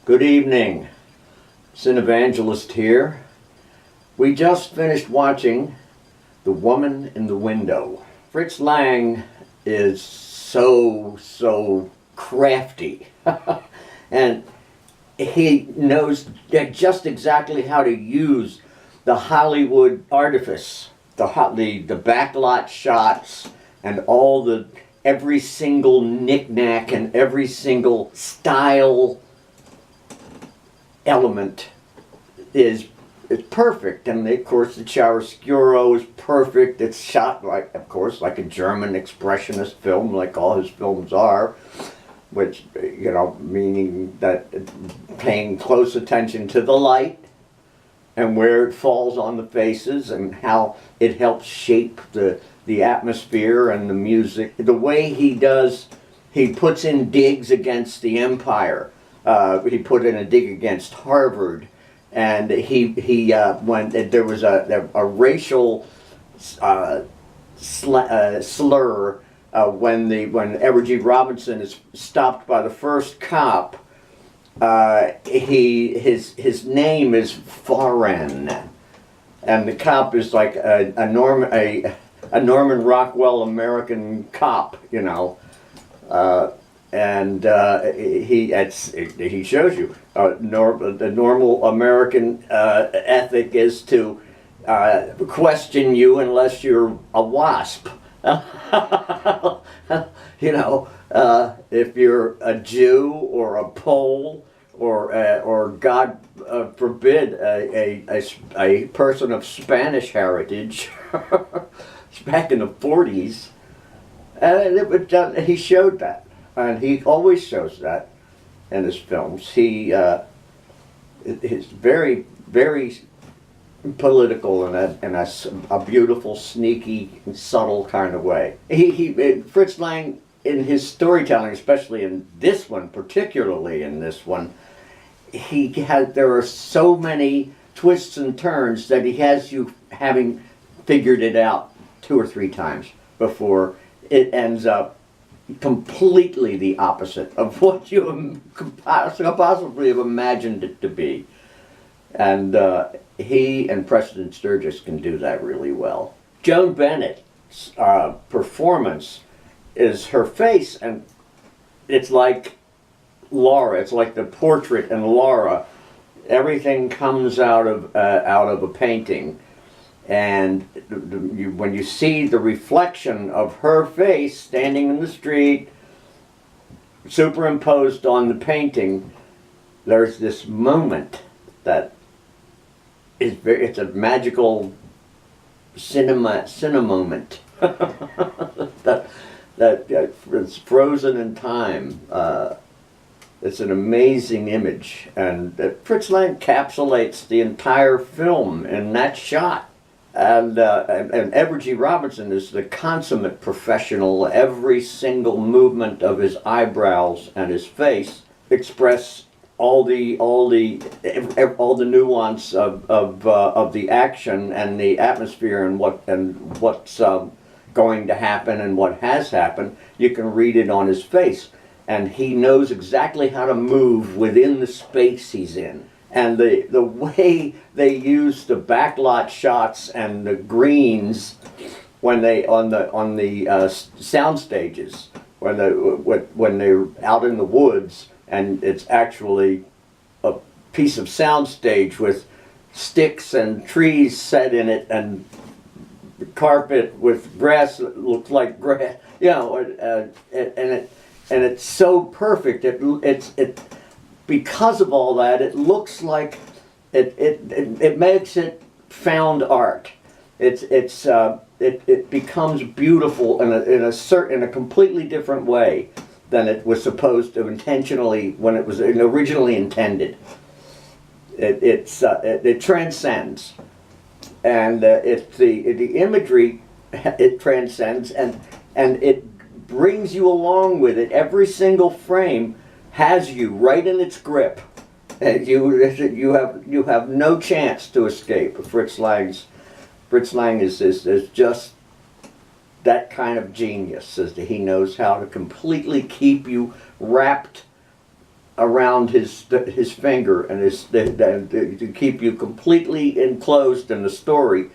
Good evening, Cinevangelist here. We just finished watching The Woman in the Window. Fritz Lang is so crafty and he knows just exactly how to use the Hollywood artifice, the backlot shots and every single knick-knack and every single style element is perfect. And of course the chiaroscuro is perfect. It's shot like, of course, like a German expressionist film, like all his films are, which, meaning that paying close attention to the light and where it falls on the faces and how it helps shape the atmosphere and the music. The way he puts in digs against the Empire. He put in a dig against Harvard, and when there was a racial slur when Edward G. Robinson is stopped by the first cop. His name is Foreign, and the cop is like a Norman Rockwell American cop, and he shows you the normal American ethic is to question you unless you're a WASP. If you're a Jew or a Pole or God forbid a person of Spanish heritage back in the 40s, he showed that. And he always shows that in his films. He is very, very political in a beautiful, sneaky, subtle kind of way. Fritz Lang, in his storytelling, especially in this one, particularly in this one, there are so many twists and turns that he has you having figured it out 2 or 3 times before it ends up completely the opposite of what you could possibly have imagined it to be. And he and Preston Sturges can do that really well. Joan Bennett's performance is her face, and it's like Laura. It's like the portrait in Laura. Everything comes out of a painting. And when you see the reflection of her face standing in the street, superimposed on the painting, there's this moment that it's a magical cinema moment that it's frozen in time. It's an amazing image, and Fritz Lang encapsulates the entire film in that shot. And Edward G. Robinson is the consummate professional. Every single movement of his eyebrows and his face express all the nuance of the action and the atmosphere and what's going to happen and what has happened. You can read it on his face, and he knows exactly how to move within the space he's in. And the way they use the backlot shots and the greens when they on the sound stages, when they're out in the woods, and it's actually a piece of sound stage with sticks and trees set in it and carpet with grass that looks like grass, and it's so perfect. It because of all that, it looks like it makes it found art. It becomes beautiful in a completely different way than it was supposed to intentionally when it was originally intended. It transcends, and the imagery it transcends, and it brings you along with it. Every single frame has you right in its grip. You have no chance to escape. Fritz Lang is just that kind of genius. He knows how to completely keep you wrapped around his finger and to keep you completely enclosed in the story,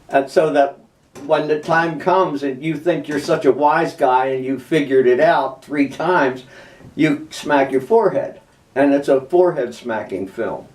and so that when the time comes and you think you're such a wise guy and you figured it out 3 times, you smack your forehead, and it's a forehead smacking film.